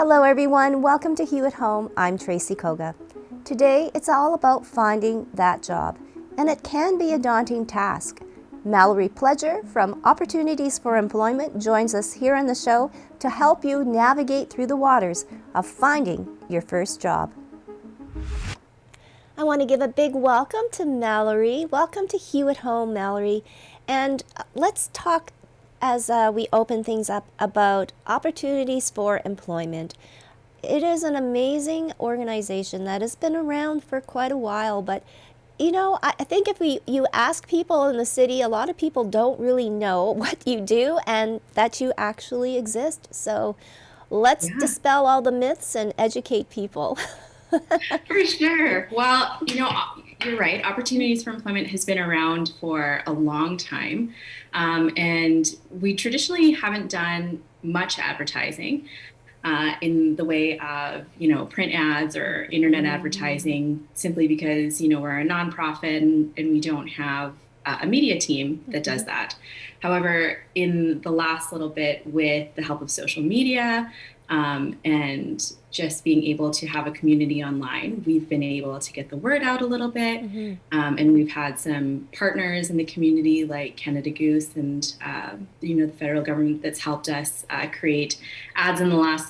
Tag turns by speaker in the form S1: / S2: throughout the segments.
S1: Hello everyone, welcome to Hue at Home. I'm Tracy Koga. Today it's all about finding that job, and it can be a daunting task. Mallory Pledger from Opportunities for Employment joins us here on the show to help you navigate through the waters of finding your first job. I want to give a big welcome to Mallory. Welcome to Hue at Home, Mallory. And let's talk as we open things up about Opportunities for Employment. It is an amazing organization that has been around for quite a while, but I think if you ask people in the city, a lot of people don't really know what you do and that you actually exist. So let's dispel all the myths and educate people.
S2: For sure. Well, you're right. Opportunities for Employment has been around for a long time. And we traditionally haven't done much advertising in the way of, print ads or internet advertising, simply because, we're a nonprofit and we don't have a media team that does that. However, in the last little bit, with the help of social media, and just being able to have a community online, we've been able to get the word out a little bit. And we've had some partners in the community like Canada Goose and, the federal government that's helped us create ads in the last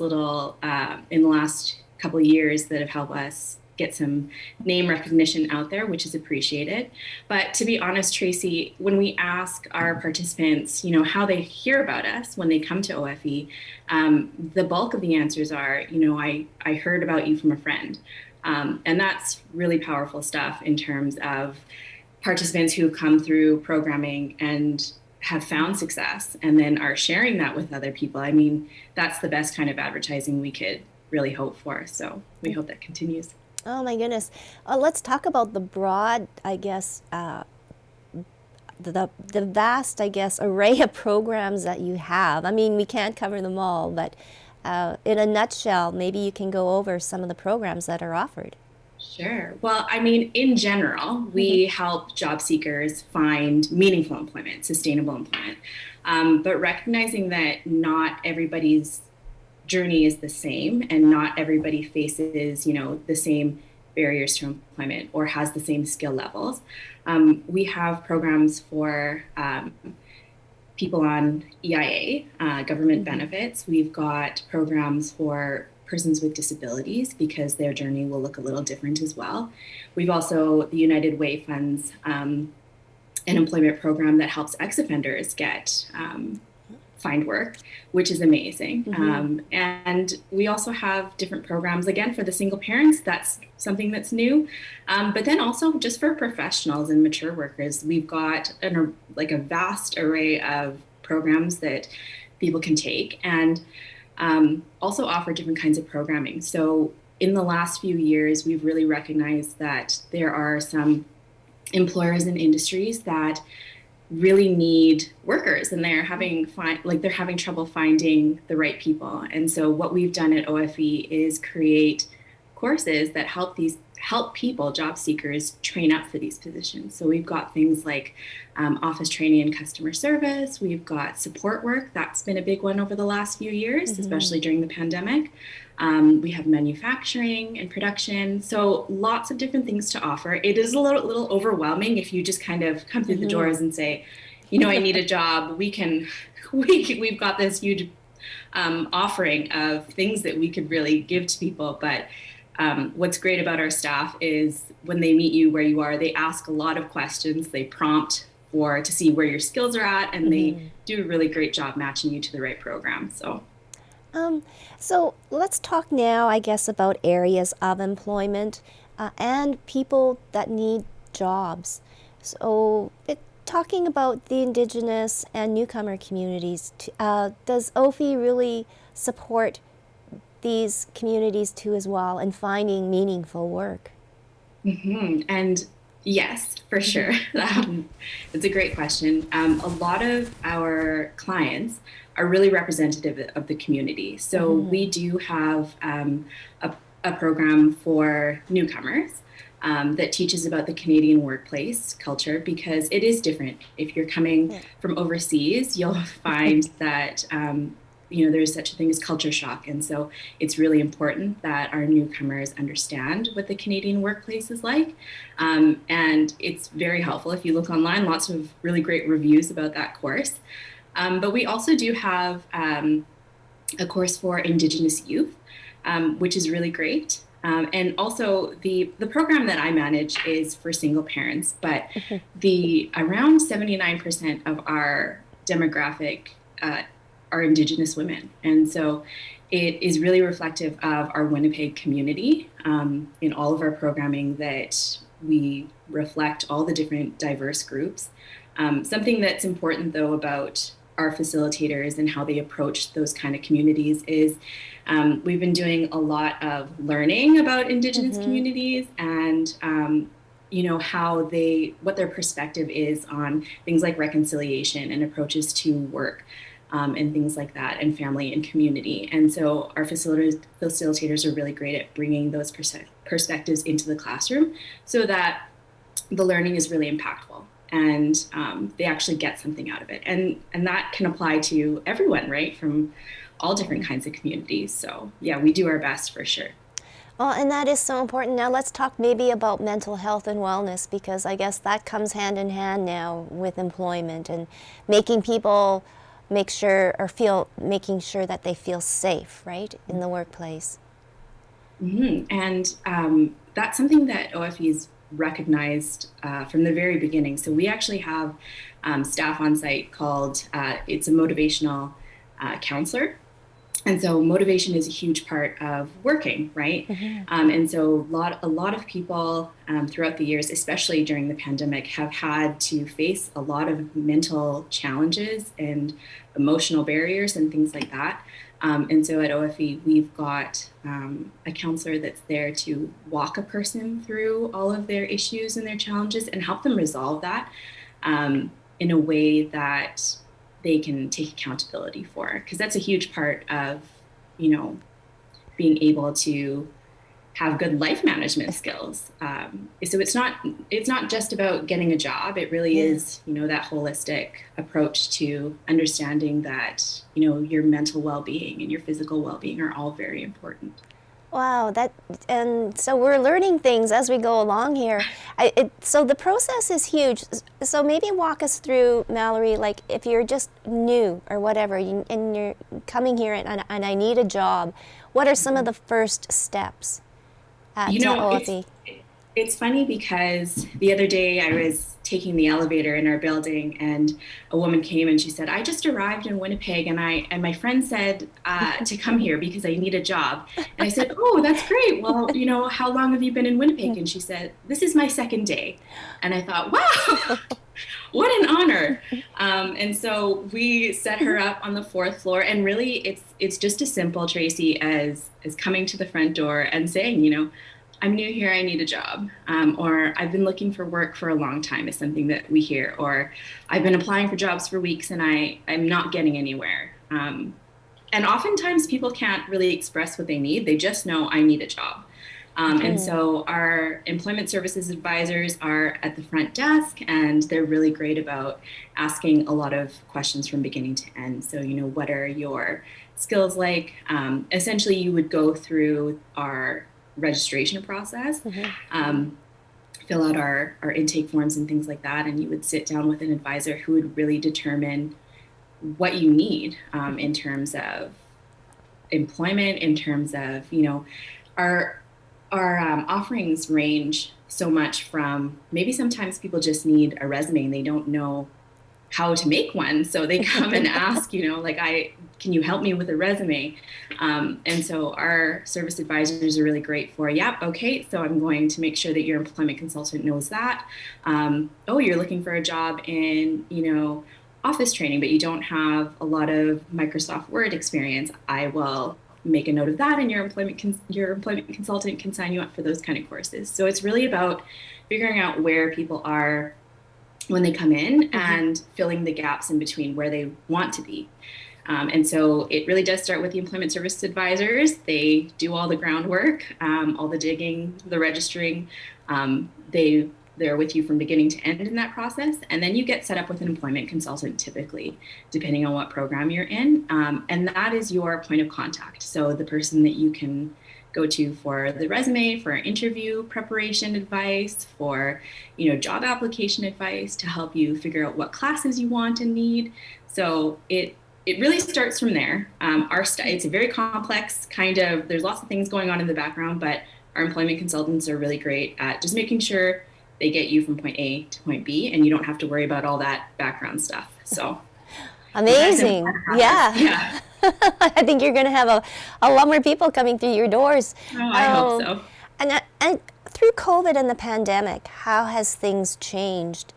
S2: couple of years that have helped us get some name recognition out there, which is appreciated. But to be honest, Tracy, when we ask our participants, how they hear about us when they come to OFE, the bulk of the answers are, I heard about you from a friend. And that's really powerful stuff in terms of participants who come through programming and have found success and then are sharing that with other people. I mean, that's the best kind of advertising we could really hope for. So we hope that continues.
S1: Oh my goodness. Let's talk about the broad, the vast, array of programs that you have. I mean, we can't cover them all, but in a nutshell, maybe you can go over some of the programs that are offered.
S2: Sure. Well, I mean, in general, we help job seekers find meaningful employment, sustainable employment, but recognizing that not everybody's journey is the same and not everybody faces, the same barriers to employment or has the same skill levels. We have programs for people on EIA, government benefits. We've got programs for persons with disabilities because their journey will look a little different as well. We've also, the United Way funds an employment program that helps ex-offenders find work, which is amazing. And we also have different programs, again, for the single parents. That's something that's new. But then also just for professionals and mature workers, we've got a vast array of programs that people can take and also offer different kinds of programming. So in the last few years, we've really recognized that there are some employers and industries that really need workers and they're having trouble finding the right people. And so what we've done at OFE is create courses that help people, job seekers, train up for these positions. So we've got things like office training and customer service. We've got support work. That's been a big one over the last few years, especially during the pandemic. We have manufacturing and production. So lots of different things to offer. It is a little overwhelming if you just kind of come through the doors and say, I need a job. We've got this huge offering of things that we could really give to people. But what's great about our staff is when they meet you where you are, they ask a lot of questions. They prompt to see where your skills are at, and they do a really great job matching you to the right program.
S1: So let's talk now, about areas of employment and people that need jobs. So talking about the Indigenous and newcomer communities, does OFE really support these communities too as well in finding meaningful work?
S2: And yes, for sure. It's a great question. A lot of our clients are really representative of the community. So we do have a program for newcomers that teaches about the Canadian workplace culture, because it is different. If you're coming from overseas, you'll find that there's such a thing as culture shock. And so it's really important that our newcomers understand what the Canadian workplace is like. And it's very helpful. If you look online, lots of really great reviews about that course. But we also do have a course for Indigenous youth, which is really great. And also the program that I manage is for single parents, but the around 79% of our demographic are Indigenous women. And so it is really reflective of our Winnipeg community in all of our programming that we reflect all the different diverse groups. Something that's important, though, about our facilitators and how they approach those kind of communities is we've been doing a lot of learning about Indigenous communities and how what their perspective is on things like reconciliation and approaches to work and things like that, and family and community. And so our facilitators are really great at bringing those perspectives into the classroom so that the learning is really impactful and they actually get something out of it. And that can apply to everyone, right? From all different kinds of communities. So yeah, we do our best for sure.
S1: Well, and that is so important. Now let's talk maybe about mental health and wellness, because I guess that comes hand in hand now with employment and making people making sure that they feel safe, right, in the workplace.
S2: And that's something that OFE's recognized from the very beginning. So we actually have staff on site called, it's a motivational counselor. And so motivation is a huge part of working, right? And so a lot of people throughout the years, especially during the pandemic, have had to face a lot of mental challenges and emotional barriers and things like that. And so at OFE, we've got a counselor that's there to walk a person through all of their issues and their challenges and help them resolve that in a way that they can take accountability for, because that's a huge part of, being able to have good life management skills. So it's not just about getting a job. It really is, that holistic approach to understanding that, your mental well-being and your physical well-being are all very important.
S1: Wow, and so we're learning things as we go along here. So the process is huge. So maybe walk us through, Mallory, like if you're just new or whatever, and you're coming here and I need a job, what are some of the first steps at OFE?
S2: It's funny because the other day I was taking the elevator in our building and a woman came and she said, I just arrived in Winnipeg and my friend said to come here because I need a job. And I said, oh, that's great. Well, how long have you been in Winnipeg? And she said, this is my second day. And I thought, wow, what an honor. And so we set her up on the 4th floor, and really it's just as simple, Tracy, as coming to the front door and saying, I'm new here, I need a job. Or I've been looking for work for a long time is something that we hear. Or I've been applying for jobs for weeks and I'm not getting anywhere. And oftentimes people can't really express what they need. They just know I need a job. And so our employment services advisors are at the front desk, and they're really great about asking a lot of questions from beginning to end. So, what are your skills like? Essentially, you would go through our registration process, fill out our intake forms and things like that, and you would sit down with an advisor who would really determine what you need in terms of employment, in terms of, our offerings range so much from maybe sometimes people just need a resume and they don't know how to make one. So they come and ask, can you help me with a resume? And so our service advisors are really great for, okay, so I'm going to make sure that your employment consultant knows that. Oh, you're looking for a job in, office training, but you don't have a lot of Microsoft Word experience. I will make a note of that, and your employment consultant can sign you up for those kind of courses. So it's really about figuring out where people are when they come in and filling the gaps in between where they want to be. And so it really does start with the employment service advisors. They do all the groundwork, all the digging, the registering. They they're with you from beginning to end in that process. And then you get set up with an employment consultant typically, depending on what program you're in. And that is your point of contact. So the person that you can go to for the resume, for interview preparation advice, for, job application advice, to help you figure out what classes you want and need. So it really starts from there. It's a very complex kind of, there's lots of things going on in the background, but our employment consultants are really great at just making sure they get you from point A to point B, and you don't have to worry about all that background stuff. So
S1: amazing. Yeah.
S2: Yeah.
S1: I think you're going to have a lot more people coming through your doors.
S2: Oh, I hope so.
S1: And through COVID and the pandemic, how has things changed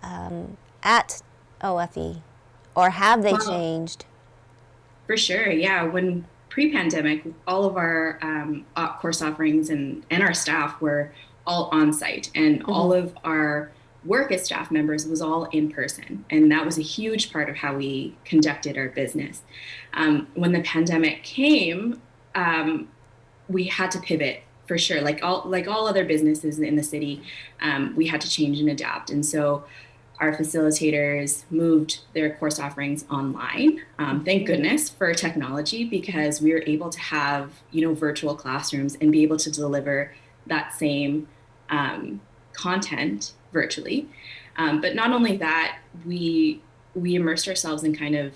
S1: at OFE? Or have they changed?
S2: For sure, yeah. When pre-pandemic, all of our course offerings and our staff were all on site, and all of our work as staff members was all in person, and that was a huge part of how we conducted our business. When the pandemic came, we had to pivot for sure. Like all other businesses in the city, we had to change and adapt, and so our facilitators moved their course offerings online. Thank goodness for technology, because we were able to have, virtual classrooms and be able to deliver that same content virtually. But not only that, we immersed ourselves in kind of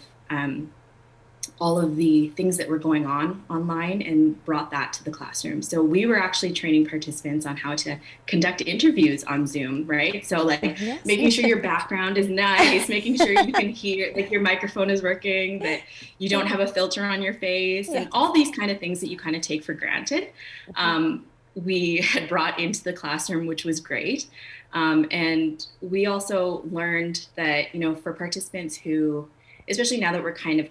S2: all of the things that were going on online and brought that to the classroom. So we were actually training participants on how to conduct interviews on Zoom, right? So making sure your background is nice, making sure you can hear, like your microphone is working, that you don't have a filter on your face, and all these kind of things that you kind of take for granted. We had brought into the classroom, which was great. And we also learned that, for participants who, especially now that we're kind of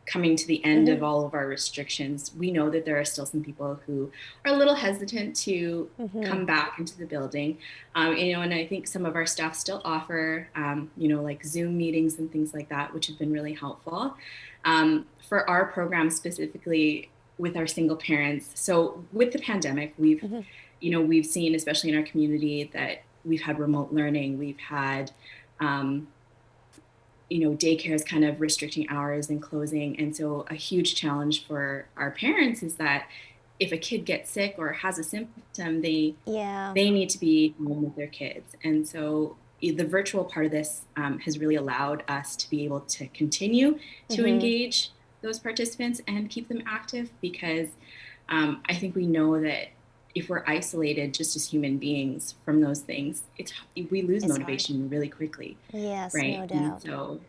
S2: coming to the end of all of our restrictions, we know that there are still some people who are a little hesitant to come back into the building. And I think some of our staff still offer, like Zoom meetings and things like that, which have been really helpful. For our program specifically with our single parents. So with the pandemic, we've seen, especially in our community, that we've had remote learning, we've had, daycare is kind of restricting hours and closing. And so a huge challenge for our parents is that if a kid gets sick or has a symptom, they need to be home with their kids. And so the virtual part of this has really allowed us to be able to continue to engage those participants and keep them active, because I think we know that if we're isolated just as human beings from those things, we lose motivation hard. Really quickly.
S1: Yes,
S2: right?
S1: No doubt.
S2: And so,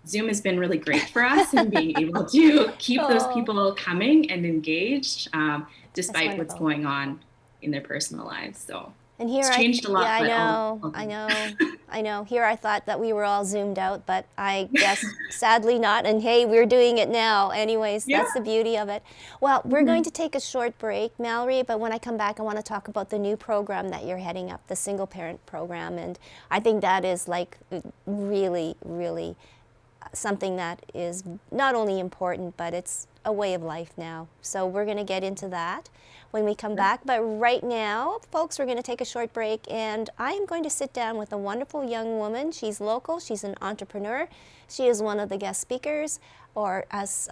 S2: Zoom has been really great for us in being able to keep those people coming and engaged, despite what's going on in their personal lives. So
S1: and here
S2: it's changed a lot.
S1: Yeah, I know. Here I thought that we were all Zoomed out, but I guess sadly not. And hey, we're doing it now. Anyways, that's the beauty of it. Well, we're going to take a short break, Mallory, but when I come back, I want to talk about the new program that you're heading up, the single parent program. And I think that is like really, really something that is not only important, but it's a way of life now. So we're going to get into that when we come back. But right now, folks, we're going to take a short break, and I am going to sit down with a wonderful young woman. She's local. She's an entrepreneur. She is one of the guest speakers, or as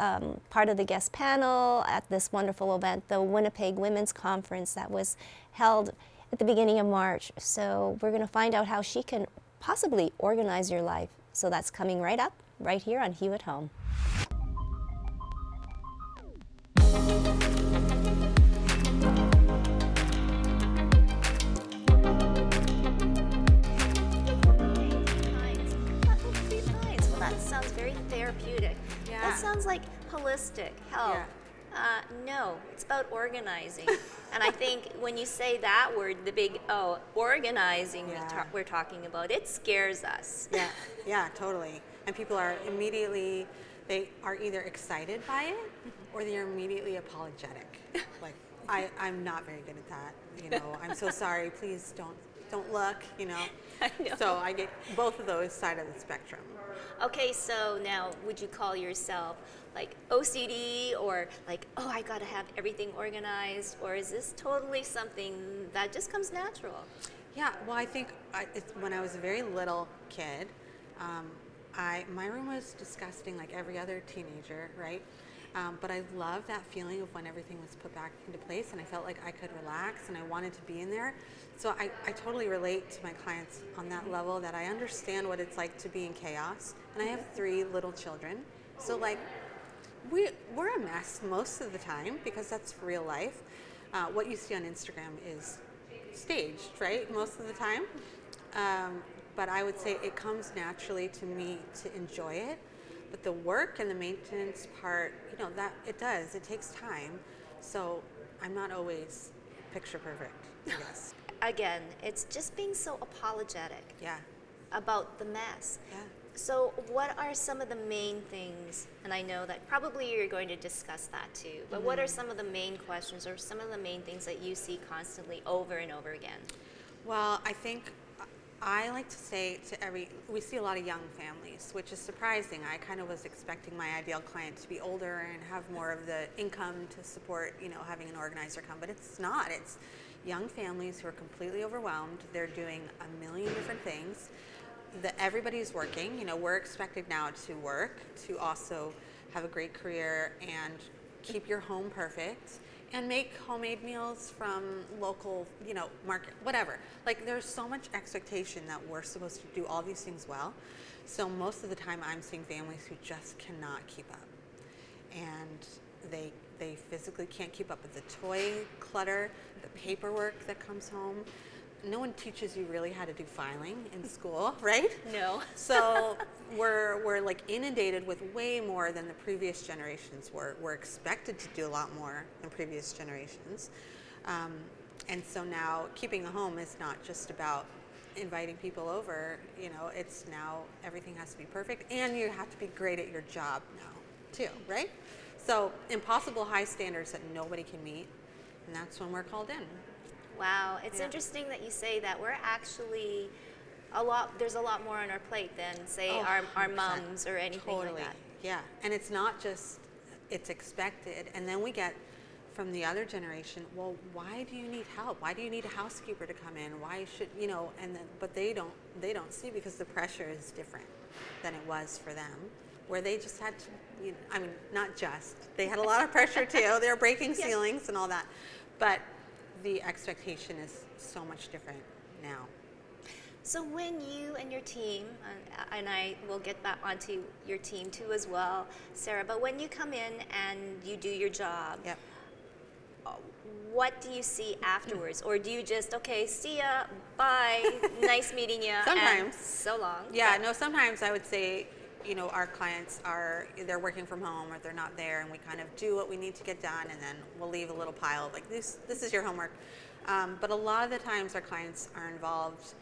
S1: part of the guest panel at this wonderful event, the Winnipeg Women's Conference that was held at the beginning of March. So we're going to find out how she can possibly organize your life. So that's coming right up, right here on Hue at Home. Therapeutic. Yeah. That sounds like holistic health. Yeah. No, it's about organizing. And I think when you say that word, the big organizing we're talking about, it scares us.
S3: Yeah, totally. And people are immediately, they are either excited by it or they're immediately apologetic. Like, I'm not very good at that. I'm so sorry. Please don't look. I know. So I get both of those side of the spectrum.
S1: Okay, so now would you call yourself like OCD, or like, I gotta have everything organized, or is this totally something that just comes natural?
S3: Yeah, well, I think it's when I was a very little kid, my room was disgusting like every other teenager, right? But I loved that feeling of when everything was put back into place and I felt like I could relax and I wanted to be in there. So I totally relate to my clients on that level, that I understand what it's like to be in chaos. And I have 3 little children. So like we're a mess most of the time because that's real life. What you see on Instagram is staged, right? Most of the time. But I would say it comes naturally to me to enjoy it. But the work and the maintenance part, that it does. It takes time. So I'm not always picture perfect, I guess.
S1: Again, it's just being so apologetic
S3: Yeah.
S1: about the mess.
S3: Yeah.
S1: So, what are some of the main things, and I know that probably you're going to discuss that too, but what are some of the main questions or some of the main things that you see constantly over and over again?
S3: Well, I think I like to say we see a lot of young families, which is surprising. I kind of was expecting my ideal client to be older and have more of the income to support, having an organizer come, but it's not. It's young families who are completely overwhelmed. They're doing a million different things. Everybody's working. We're expected now to work, to also have a great career and keep your home perfect and make homemade meals from local, market, whatever. Like there's so much expectation that we're supposed to do all these things well. So most of the time I'm seeing families who just cannot keep up. And they physically can't keep up with the toy clutter, the paperwork that comes home. No one teaches you really how to do filing in school, right?
S1: No.
S3: So we're like inundated with way more than the previous generations were. We're expected to do a lot more than previous generations. And so now keeping a home is not just about inviting people over, it's now everything has to be perfect and you have to be great at your job now too, right? So impossible high standards that nobody can meet, and that's when we're called in.
S1: Wow, it's
S3: Yeah.
S1: interesting that you say that. We're actually there's a lot more on our plate than, say,
S3: Oh,
S1: our
S3: 100%.
S1: moms or anything
S3: Totally.
S1: like that.
S3: Yeah, and it's not just, it's expected. And then we get from the other generation, well, why do you need help? Why do you need a housekeeper to come in? Why should, and then, but they don't see, because the pressure is different than it was for them, where they just had to, not just, they had a lot of pressure too. They were breaking
S1: Yes.
S3: ceilings and all that. But the expectation is so much different now.
S1: So when you and your team, and I will get back onto your team too as well, Sarah, but when you come in and you do your job,
S3: Yep.
S1: what do you see afterwards? Or do you just, okay, see ya, bye, nice meeting you, and
S3: Sometimes.
S1: so long?
S3: Yeah, no, sometimes I would say, our clients they're working from home or they're not there, and we kind of do what we need to get done, and then we'll leave a little pile of like, this is your homework. But a lot of the times our clients are involved,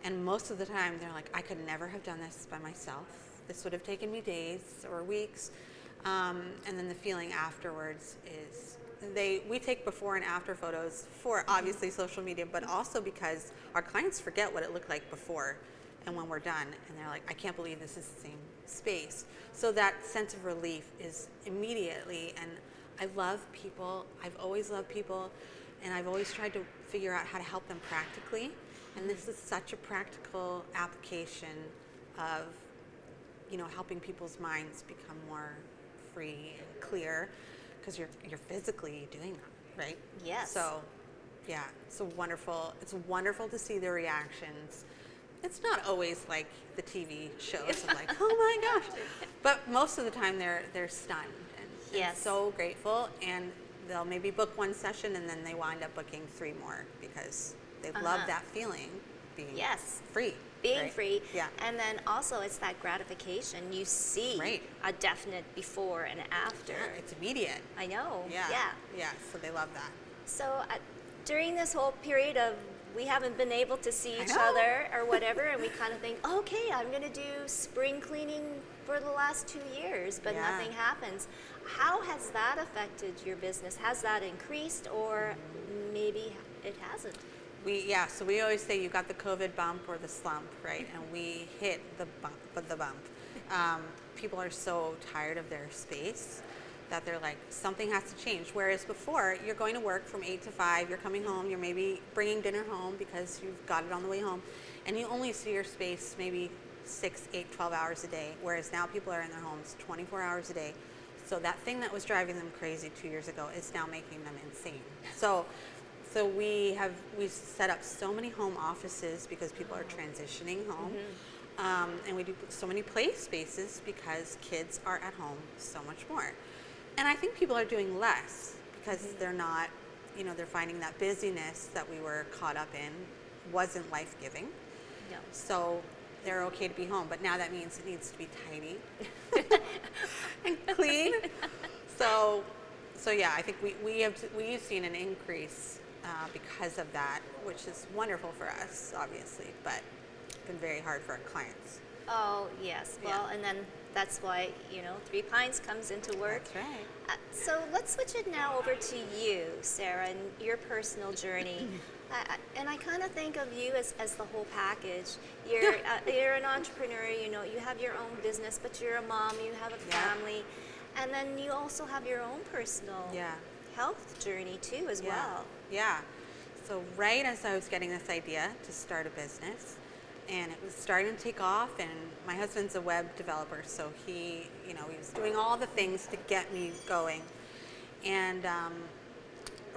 S3: and most of the time they're like, I could never have done this by myself. This would have taken me days or weeks. And then the feeling afterwards is we take before and after photos for obviously social media, but also because our clients forget what it looked like before and when we're done, and they're like, I can't believe this is the same space. So that sense of relief is immediately, and I love people. I've always loved people, and I've always tried to figure out how to help them practically, and this is such a practical application of, helping people's minds become more free and clear, because you're physically doing that, right?
S1: Yes.
S3: So, yeah, it's wonderful. It's wonderful to see their reactions. It's not always like the TV shows of like, oh my gosh, but most of the time they're stunned and
S1: Yes.
S3: so grateful, and they'll maybe book one session and then they wind up booking 3 more because they love that feeling, being
S1: Yes.
S3: free.
S1: Being
S3: right?
S1: free.
S3: Yeah.
S1: And then also it's that gratification. You see
S3: Right.
S1: a definite before and after.
S3: Yeah, it's immediate.
S1: I know.
S3: Yeah.
S1: Yeah.
S3: Yeah. So they love that.
S1: So during this whole period of we haven't been able to see each
S3: know.
S1: other or whatever, and we kind of think, okay, I'm going to do spring cleaning for the last 2 years, but
S3: Yeah.
S1: nothing happens. How has that affected your business? Has that increased, or maybe it hasn't?
S3: So we always say you got the COVID bump or the slump, right? And we hit the bump. People are so tired of their space. that they're like, something has to change. Whereas before, you're going to work from 8 to 5, you're coming home, you're maybe bringing dinner home because you've got it on the way home, and you only see your space maybe 6, 8, 12 hours a day, whereas now people are in their homes 24 hours a day. So that thing that was driving them crazy 2 years ago is now making them insane. So we set up so many home offices because people are transitioning home. And we do so many play spaces because kids are at home so much more. And I think people are doing less because they're not, they're finding that busyness that we were caught up in wasn't life-giving.
S1: No.
S3: So they're okay to be home, but now that means it needs to be tidy and clean. So yeah, I think we've seen an increase because of that, which is wonderful for us, obviously, but been very hard for our clients.
S1: Oh, yes. Well, and then that's why, Three Pines comes into work.
S3: That's right.
S1: So let's switch it now over to you, Sarah, and your personal journey. And I kind of think of you as the whole package. You're an entrepreneur, you have your own business, but you're a mom, you have a family, and then you also have your own personal health journey too as well.
S3: Yeah. So right as I was getting this idea to start a business, and it was starting to take off, and my husband's a web developer, so he was doing all the things to get me going. And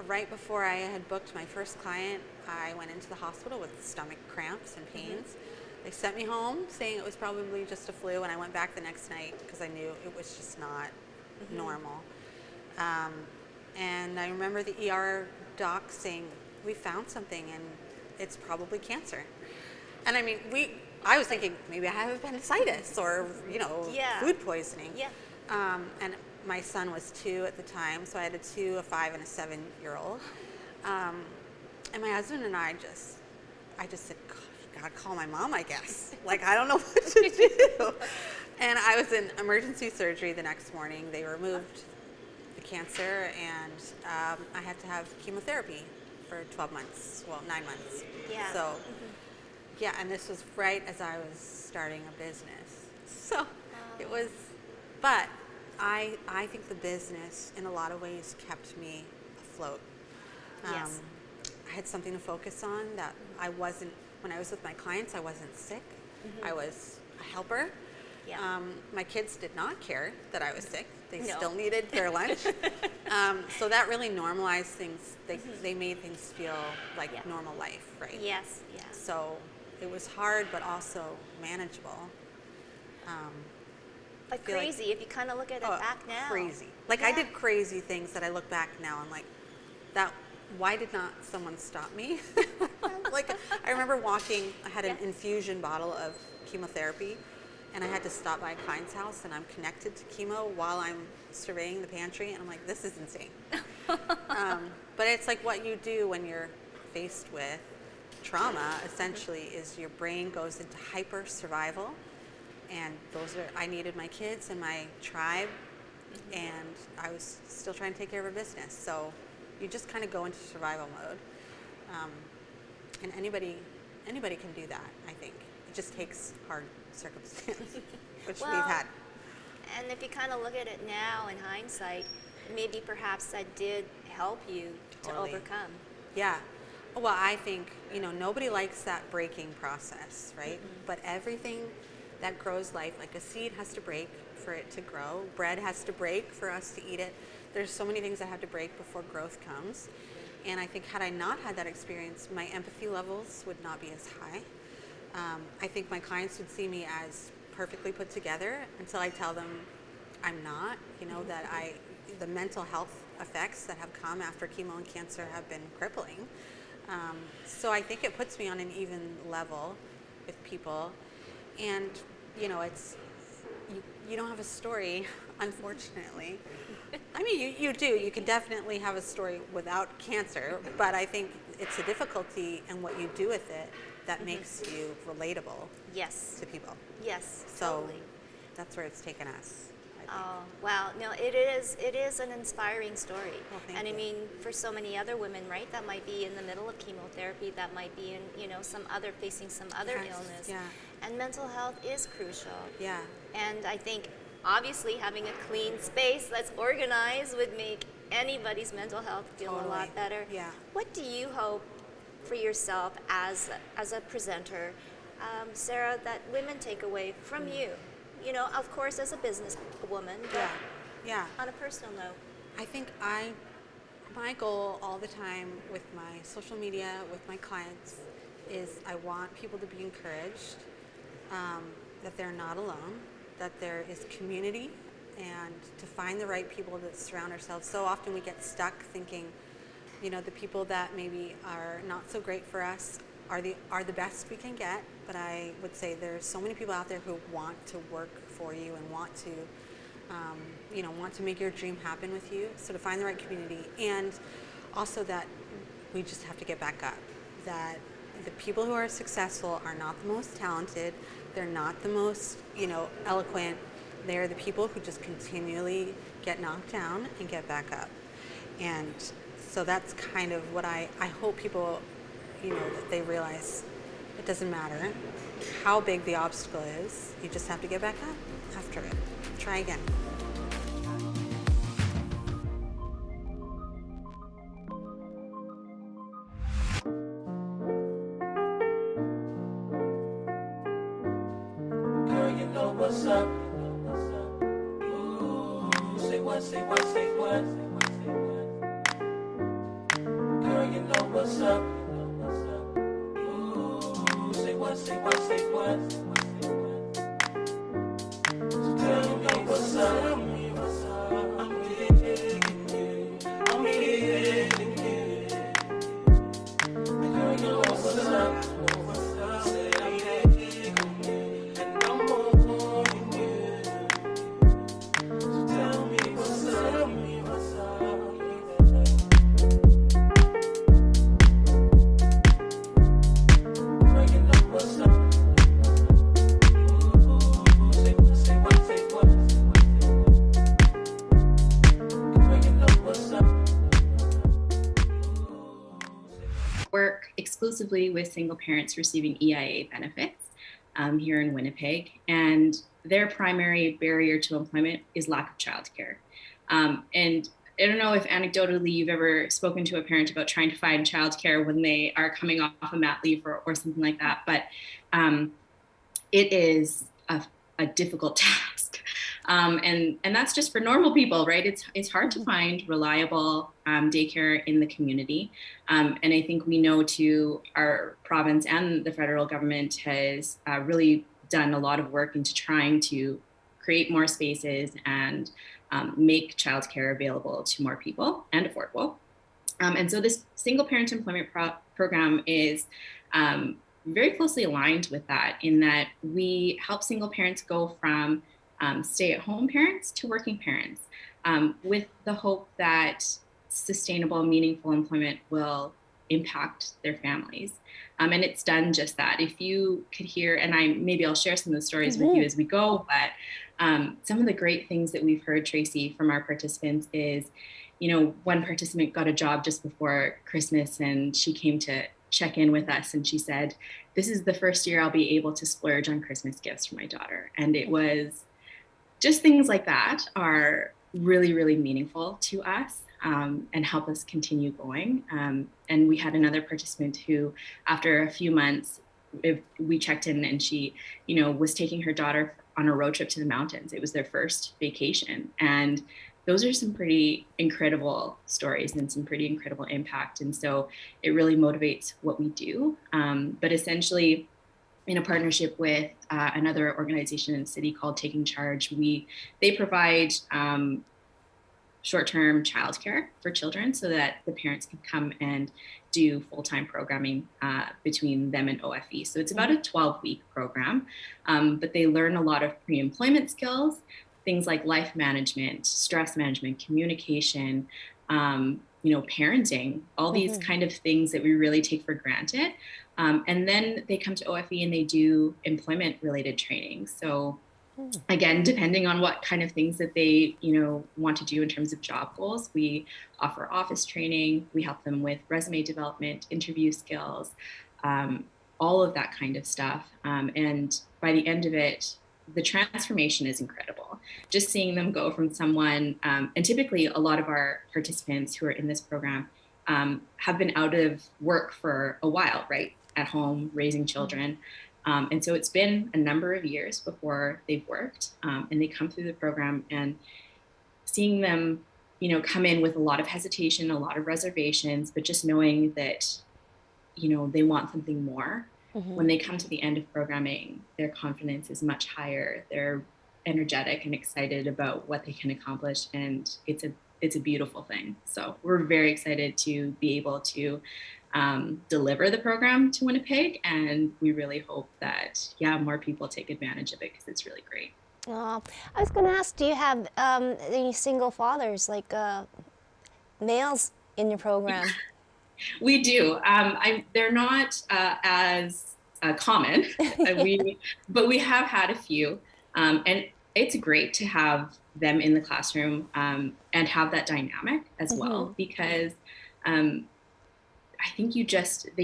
S3: right before I had booked my first client, I went into the hospital with stomach cramps and pains. They sent me home saying it was probably just a flu, and I went back the next night because I knew it was just not normal. And I remember the ER doc saying, "We found something, and it's probably cancer." And I mean, I was thinking maybe I have appendicitis or, food poisoning. Yeah. And my son was 2 at the time, so I had a 2, a 5, and a 7-year-old. And my husband and I just said, gotta call my mom, I guess. Like, I don't know what to do. And I was in emergency surgery the next morning. They removed the cancer, and I had to have chemotherapy for 12 months, 9 months.
S1: Yeah.
S3: So, yeah, and this was right as I was starting a business. So it was, but I think the business in a lot of ways kept me afloat.
S1: Yes.
S3: I had something to focus on that when I was with my clients, I wasn't sick. I was a helper.
S1: Yeah.
S3: My kids did not care that I was sick. They still needed their lunch. So that really normalized things. They made things feel like normal life, right?
S1: Yes, yes.
S3: So it was hard, but also manageable.
S1: But crazy, if you kind of look at it back now.
S3: Crazy. Like I did crazy things that I look back now and like, why did not someone stop me? Like I remember I had an infusion bottle of chemotherapy, and I had to stop by a client's house, and I'm connected to chemo while I'm surveying the pantry, and I'm like, this is insane. But it's like what you do when you're faced with trauma, essentially, is your brain goes into hyper survival, and I needed my kids and my tribe, and I was still trying to take care of a business. So you just kind of go into survival mode, and anybody can do that. I think it just takes hard circumstance, which we've had.
S1: And if you kind of look at it now in hindsight, maybe perhaps that did help you to overcome.
S3: Yeah. Well, I think, nobody likes that breaking process, right? But everything that grows life, like a seed has to break for it to grow. Bread has to break for us to eat it. There's so many things that have to break before growth comes. And I think had I not had that experience, my empathy levels would not be as high. I think my clients would see me as perfectly put together until I tell them I'm not, that the mental health effects that have come after chemo and cancer have been crippling. So I think it puts me on an even level with people. And, it's, you don't have a story, unfortunately. I mean, you do. You can definitely have a story without cancer, but I think it's a difficulty in what you do with it that makes you relatable to people.
S1: Yes,
S3: so
S1: totally.
S3: That's where it's taken us.
S1: Oh, wow. No, it is an inspiring story.
S3: Well, thank
S1: and
S3: you.
S1: I mean, for so many other women, right, that might be in the middle of chemotherapy, that might be in, facing some other illness.
S3: Yeah.
S1: And mental health is crucial.
S3: Yeah.
S1: And I think obviously having a clean space that's organized would make anybody's mental health feel a lot better.
S3: Yeah.
S1: What do you hope for yourself as a presenter, Sarah, that women take away from you? You know, of course, as a business woman, but
S3: Yeah.
S1: on a personal note.
S3: I think my goal all the time with my social media, with my clients, is I want people to be encouraged, that they're not alone, that there is community, and to find the right people to surround ourselves. So often we get stuck thinking, you know, the people that maybe are not so great for us are the best we can get. But I would say there's so many people out there who want to work for you and want to, want to make your dream happen with you. So to find the right community, and also that we just have to get back up. That the people who are successful are not the most talented. They're not the most, eloquent. They're the people who just continually get knocked down and get back up. And so that's kind of what I hope people, that they realize it doesn't matter how big the obstacle is. You just have to get back up after it. Try again.
S4: Girl, you know what's up. Ooh, say what, say what, say what. Girl, you know what's up. Ooh, say what, say what, say what. So tell me what's up. I'm digging you. I'm feeling you. Girl, you know what's up. Say I'm digging you. And I'm more than you. So tell me what's up. Girl, you know what's up. Ooh, say what, say what, say what. Girl, you know what's up.
S2: Work exclusively with single parents receiving EIA benefits here in Winnipeg, and their primary barrier to employment is lack of childcare. And I don't know if anecdotally you've ever spoken to a parent about trying to find childcare when they are coming off a mat leave or something like that, but it is a difficult task. And that's just for normal people, right? It's hard to find reliable daycare in the community. And I think we know too, our province and the federal government has really done a lot of work into trying to create more spaces and make childcare available to more people and affordable. And so this single parent employment program is very closely aligned with that, in that we help single parents go from stay-at-home parents to working parents, with the hope that sustainable, meaningful employment will impact their families. And it's done just that. If you could hear, and maybe I'll share some of the stories with you as we go, but some of the great things that we've heard, Tracy, from our participants is, one participant got a job just before Christmas, and she came to check in with us, and she said, "This is the first year I'll be able to splurge on Christmas gifts for my daughter." And it was just things like that are really, really meaningful to us, and help us continue going. And we had another participant who, after a few months, we checked in, and she, was taking her daughter on a road trip to the mountains. It was their first vacation. And those are some pretty incredible stories and some pretty incredible impact. And so it really motivates what we do. But essentially, in a partnership with another organization in the city called Taking Charge, they provide short-term childcare for children so that the parents can come and do full-time programming between them and OFE. So it's about a 12-week program, but they learn a lot of pre-employment skills, things like life management, stress management, communication, parenting, all these kind of things that we really take for granted. And then they come to OFE and they do employment-related training. So again, depending on what kind of things that they, want to do in terms of job goals, we offer office training. We help them with resume development, interview skills, all of that kind of stuff. And by the end of it, the transformation is incredible. just seeing them go from someone, and typically a lot of our participants who are in this program have been out of work for a while, right? At home, raising children. And so it's been a number of years before they've worked, and they come through the program, and seeing them, come in with a lot of hesitation, a lot of reservations, but just knowing that, they want something more. When they come to the end of programming, their confidence is much higher. They're energetic and excited about what they can accomplish, and it's a beautiful thing. So we're very excited to be able to deliver the program to Winnipeg, and we really hope that more people take advantage of it because it's really great.
S1: I was going to ask, do you have any single fathers, like males, in your program?
S2: We do. They're not as common, but we have had a few, and it's great to have them in the classroom and have that dynamic as well, because I think they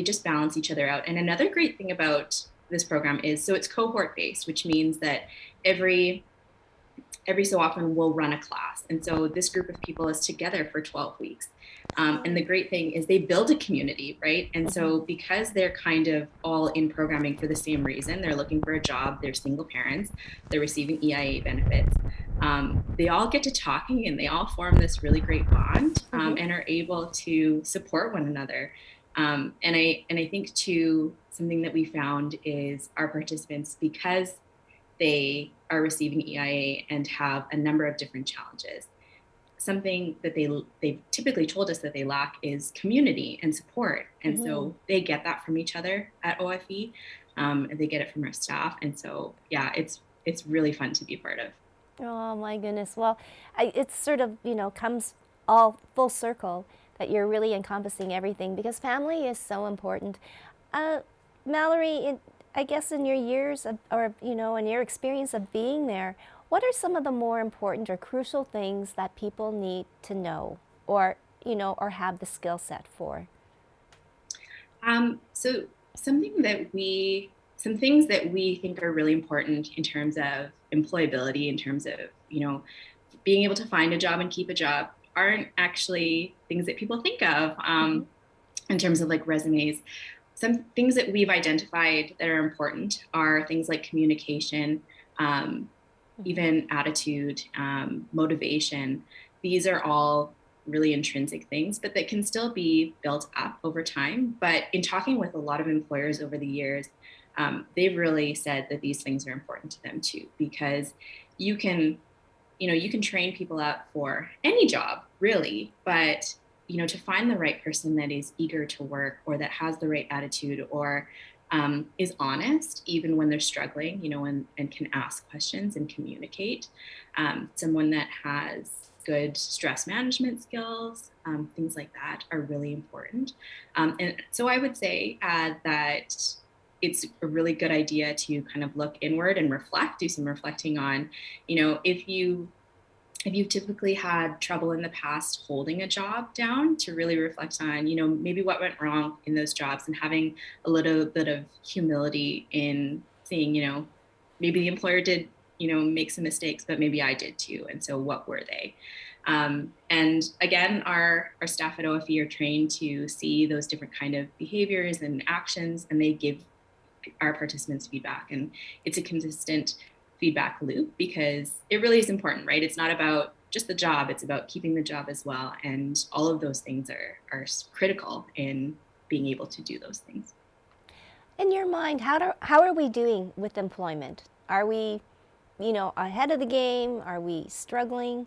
S2: just balance each other out. And another great thing about this program is, so it's cohort based, which means that every so often we'll run a class. And so this group of people is together for 12 weeks. And the great thing is they build a community, right? And so because they're kind of all in programming for the same reason, they're looking for a job, they're single parents, they're receiving EIA benefits, they all get to talking, and they all form this really great bond, and are able to support one another. And I think too, something that we found is our participants, because they are receiving EIA and have a number of different challenges, something that they've typically told us that they lack is community and support. And so they get that from each other at OFE, and they get it from our staff. And so, it's really fun to be part of.
S1: Oh my goodness. Well, it's sort of, comes all full circle that you're really encompassing everything, because family is so important. Mallory, I guess in your years in your experience of being there, what are some of the more important or crucial things that people need to know, or have the skill set for?
S2: So some things that we think are really important in terms of employability, in terms of, being able to find a job and keep a job, aren't actually things that people think of in terms of like resumes. Some things that we've identified that are important are things like communication, even attitude, motivation. These are all really intrinsic things, but that can still be built up over time. But in talking with a lot of employers over the years, they've really said that these things are important to them too, because you can train people up for any job really, but to find the right person that is eager to work, or that has the right attitude, or is honest even when they're struggling, and can ask questions and communicate. Someone that has good stress management skills, things like that are really important. And so I would say that it's a really good idea to kind of look inward and do some reflecting on, if you've typically had trouble in the past holding a job down, to really reflect on, maybe what went wrong in those jobs, and having a little bit of humility in seeing, maybe the employer did, make some mistakes, but maybe I did too. And so what were they? And again, our staff at OFE are trained to see those different kind of behaviors and actions, and they give our participants feedback. And it's a consistent feedback loop, because it really is important, right? It's not about just the job, it's about keeping the job as well. And all of those things are critical in being able to do those things.
S1: In your mind, how are we doing with employment? Are we, ahead of the game? Are we struggling?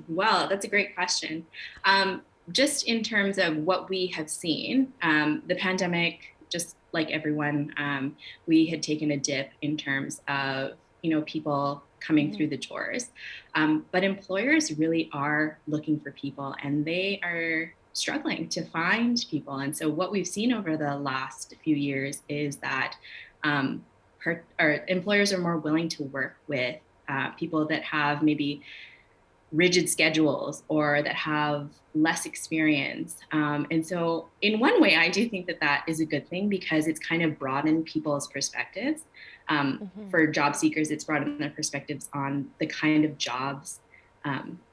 S2: Well, that's a great question. Just in terms of what we have seen, the pandemic, just like everyone, we had taken a dip in terms of, people coming through the doors. But employers really are looking for people, and they are struggling to find people. And so what we've seen over the last few years is that our employers are more willing to work with people that have maybe rigid schedules or that have less experience. And so in one way, I do think that that is a good thing because it's kind of broadened people's perspectives. For job seekers, it's broadened their perspectives on the kind of jobs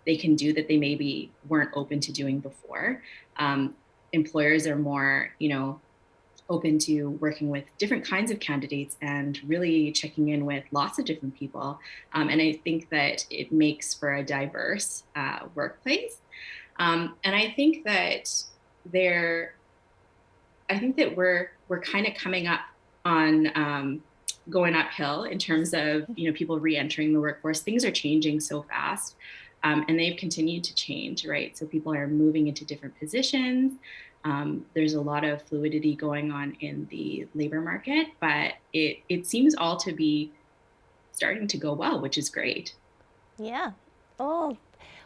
S2: they can do that they maybe weren't open to doing before. Employers are more, open to working with different kinds of candidates and really checking in with lots of different people. And I think that it makes for a diverse workplace. And I think that we're kind of coming up on going uphill in terms of people re-entering the workforce. Things are changing so fast. And they've continued to change, right? So people are moving into different positions. There's a lot of fluidity going on in the labor market, but it seems all to be starting to go well, which is great.
S1: Yeah. Oh,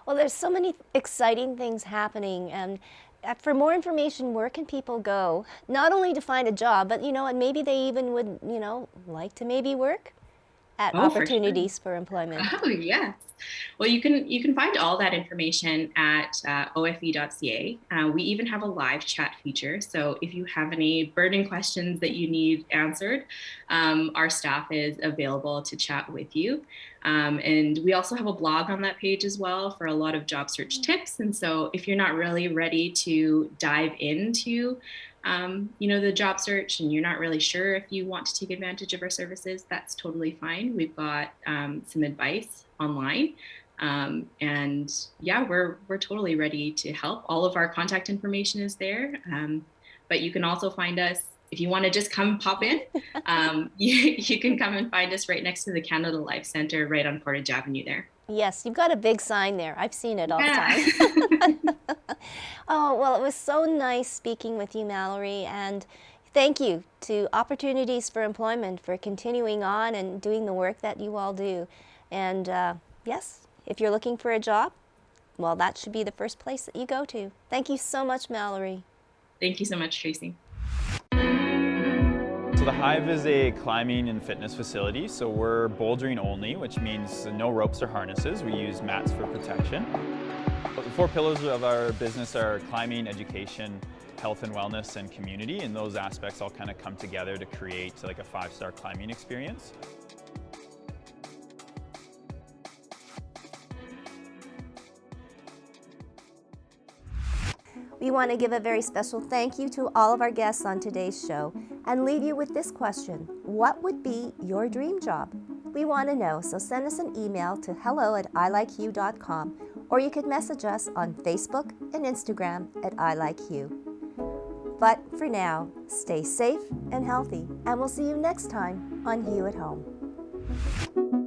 S1: well, there's so many exciting things happening. And for more information, where can people go? Not only to find a job, but, and maybe they even would, like to maybe work at
S2: Oh, for sure.
S1: opportunities for employment.
S2: Oh, yes. Well, you can find all that information at ofe.ca. We even have a live chat feature. So if you have any burning questions that you need answered, our staff is available to chat with you. And we also have a blog on that page as well for a lot of job search tips. And so if you're not really ready to dive into the job search and you're not really sure if you want to take advantage of our services, that's totally fine. We've got some advice online. And yeah, we're totally ready to help. All of our contact information is there. But you can also find us if you want to just come pop in. You can come and find us right next to the Canada Life Centre right on Portage Avenue there.
S1: Yes, you've got a big sign there. I've seen it all the time. Oh, well, it was so nice speaking with you, Mallory, and thank you to Opportunities for Employment for continuing on and doing the work that you all do. And yes, if you're looking for a job, well, that should be the first place that you go to. Thank you so much, Mallory.
S2: Thank you so much, Tracy.
S5: So the Hive is a climbing and fitness facility, so we're bouldering only, which means no ropes or harnesses. We use mats for protection. But the 4 pillars of our business are climbing, education, health and wellness, and community, and those aspects all kind of come together to create like a 5-star climbing experience.
S1: We want to give a very special thank you to all of our guests on today's show and leave you with this question: what would be your dream job? We want to know, so send us an email to hello@ilikehue.com, or you could message us on Facebook and Instagram at iLikeHue. But for now, stay safe and healthy, and we'll see you next time on Hue at Home.